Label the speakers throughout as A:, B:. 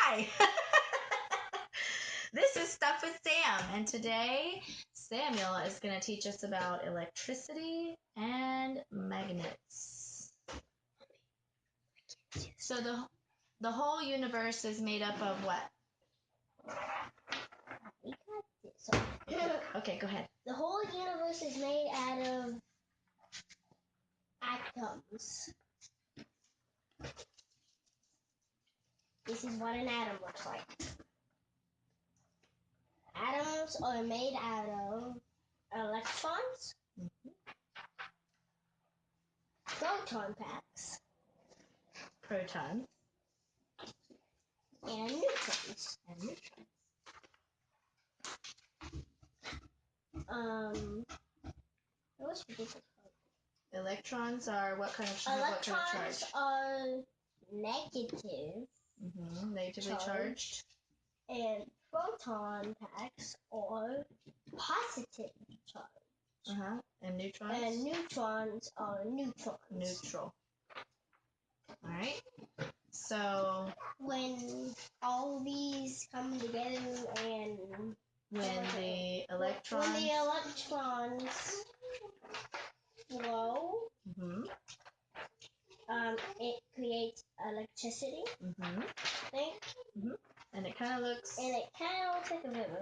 A: Hi, this is Stuff with Sam, and today Samuel is going to teach us about electricity and magnets. So the whole universe is made up of what? Okay, go ahead.
B: The whole universe is made out of atoms. This is what an atom looks like. Atoms are made out of electrons, proton packs,
A: Protons
B: and neutrons. What's the difference?
A: Electrons are what kind of charge?
B: Electrons are negative.
A: Negatively charged.
B: And proton packs are positive charge.
A: And neutrons?
B: And neutrons are neutrons.
A: Neutral. All right. So
B: when all these come together and
A: when the electrons
B: flow, it creates electricity.
A: And it kind of looks.
B: And it kind of looks like a river.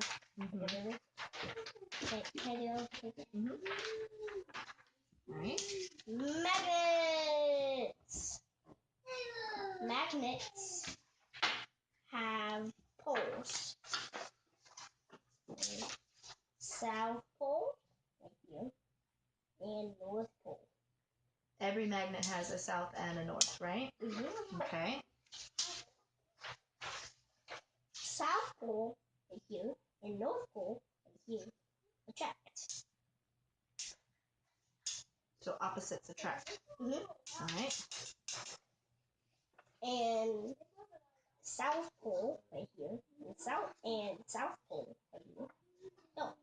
A: All right.
B: Magnets. Magnets have poles. South pole, right here, and North pole.
A: Every magnet has a south and a north, right? Okay.
B: South pole, right here, and North pole, right here, attract.
A: So opposites attract. All right.
B: And South pole, right here, and South pole, right here, no.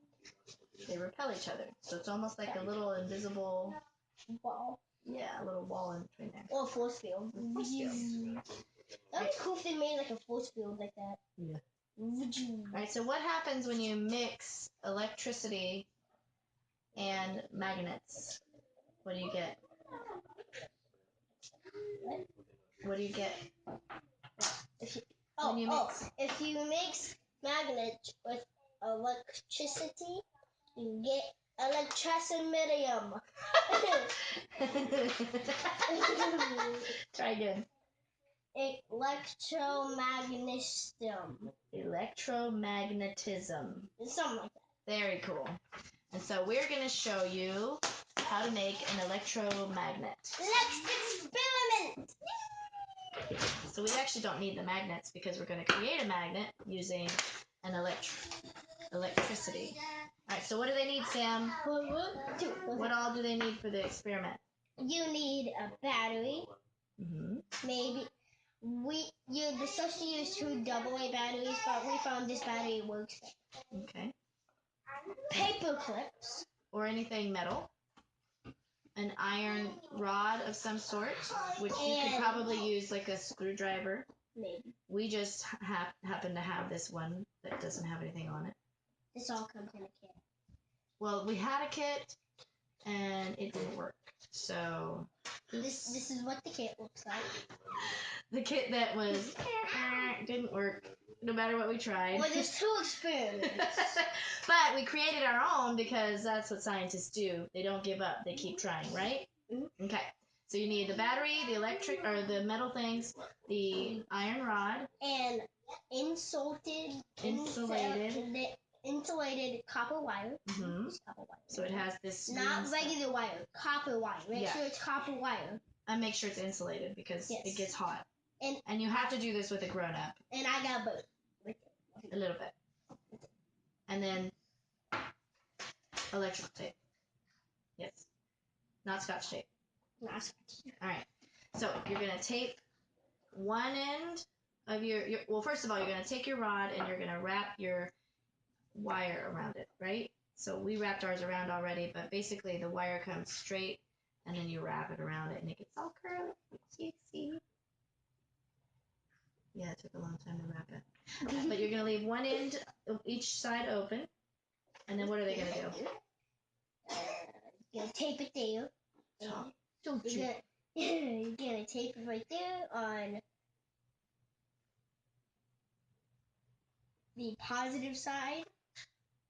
A: They repel each other. So it's almost like a little invisible
B: wall.
A: Yeah, a little wall in between there.
B: Or a force field. That'd be cool if they made like a force field like that.
A: Yeah. Alright, so what happens when you mix electricity and magnets? What do you get? What do you get?
B: If you mix magnets with electricity, you get electromagnetism.
A: Try again.
B: Electromagnetism.
A: Electromagnetism.
B: Something like that.
A: Very cool. And so we're going to show you how to make an electromagnet.
B: Let's experiment!
A: So we actually don't need the magnets because we're going to create a magnet using an electricity. All right, so what do they need, Sam? What all do they need for the experiment?
B: You need a battery. Maybe you're supposed to use 2 AA batteries, but we found this battery works better.
A: Okay.
B: Paper clips.
A: Or anything metal. An iron rod of some sort, which you could probably use like a screwdriver.
B: Maybe.
A: We just happen to have this one that doesn't have anything on it.
B: This all comes in a kit.
A: Well, we had a kit, and it didn't work. So
B: this is what the kit looks like.
A: The kit that was didn't work, no matter what we tried.
B: Well, there's 2 experiments.
A: But we created our own because that's what scientists do. They don't give up. They keep trying, right? Okay. So you need the battery, the electric, or the metal things, the iron rod,
B: and insulated copper wire. Copper wire.
A: So it has this.
B: Not regular wire, copper wire. Make sure it's copper wire.
A: And make sure it's insulated because it gets hot. And you have to do this with a grown-up.
B: And I got both.
A: A little bit. And then electrical tape. Yes. Not Scotch tape.
B: Not Scotch.
A: All right. So you're going to tape one end of your... Well, first of all, you're going to take your rod and you're going to wrap your wire around it, right? So we wrapped ours around already, but basically the wire comes straight and then you wrap it around it and it gets all curly. See? Yeah, it took a long time to wrap it. But you're going to leave one end of each side open. And then what are they going to do?
B: You're going to tape it there.
A: Don't you?
B: You're going to tape it right there on the positive side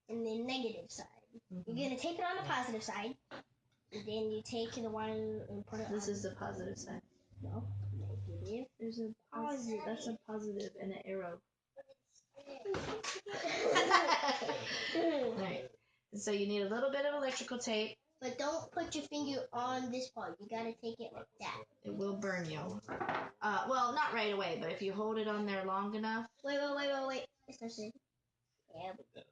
B: and the negative side.
A: Mm-hmm.
B: You're going to tape it on the positive side. And then you take the wire and put it
A: This
B: on.
A: is the positive side.
B: No, negative.
A: There's a positive. That's a positive and an arrow. Right. So you need a little bit of electrical tape.
B: But don't put your finger on this part. You gotta take it like that.
A: It will burn you. Well, not right away, but if you hold it on there long enough.
B: Wait. It's not safe. Yeah, but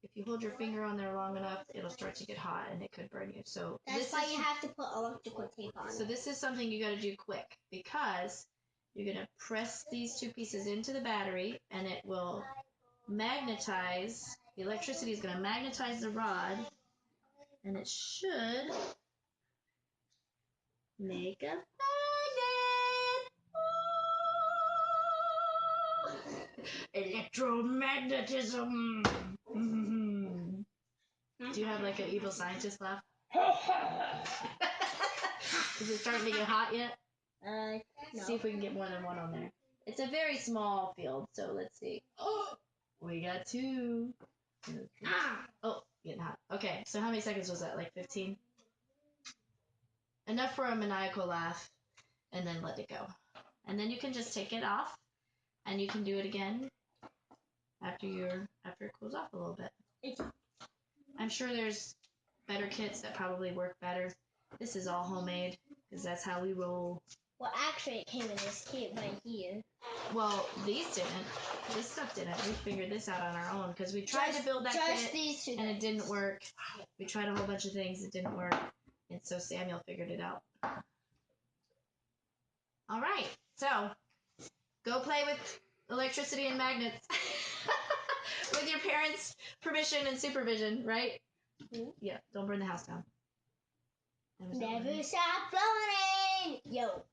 A: If you hold your finger on there long enough, it'll start to get hot and it could burn you. So
B: that's why you have to put electrical tape on.
A: So this is something you got to do quick because you're going to press these two pieces into the battery and it will magnetize. The electricity is going to magnetize the rod and it should make a magnet. Electromagnetism. Mm-hmm. Do you have like an evil scientist laugh? Is it starting to get hot yet?
B: No.
A: See if we can get more than one on there. It's a very small field, so let's see. We got 2. Oh, getting hot. Okay, so how many seconds was that? Like 15? Enough for a maniacal laugh, and then let it go. And then you can just take it off, and you can do it again after it cools off a little bit. I'm sure there's better kits that probably work better. This is all homemade, because that's how we roll.
B: Well, actually, it came in this kit right here.
A: Well, these didn't. This stuff didn't. We figured this out on our own, because we tried to build that kit,
B: these two
A: and it didn't work. We tried a whole bunch of things, it didn't work. And so Samuel figured it out. All right, so go play with electricity and magnets with your parents' permission and supervision, right?
B: Mm-hmm.
A: Yeah, don't burn the house down.
B: Never stop floating! Yo.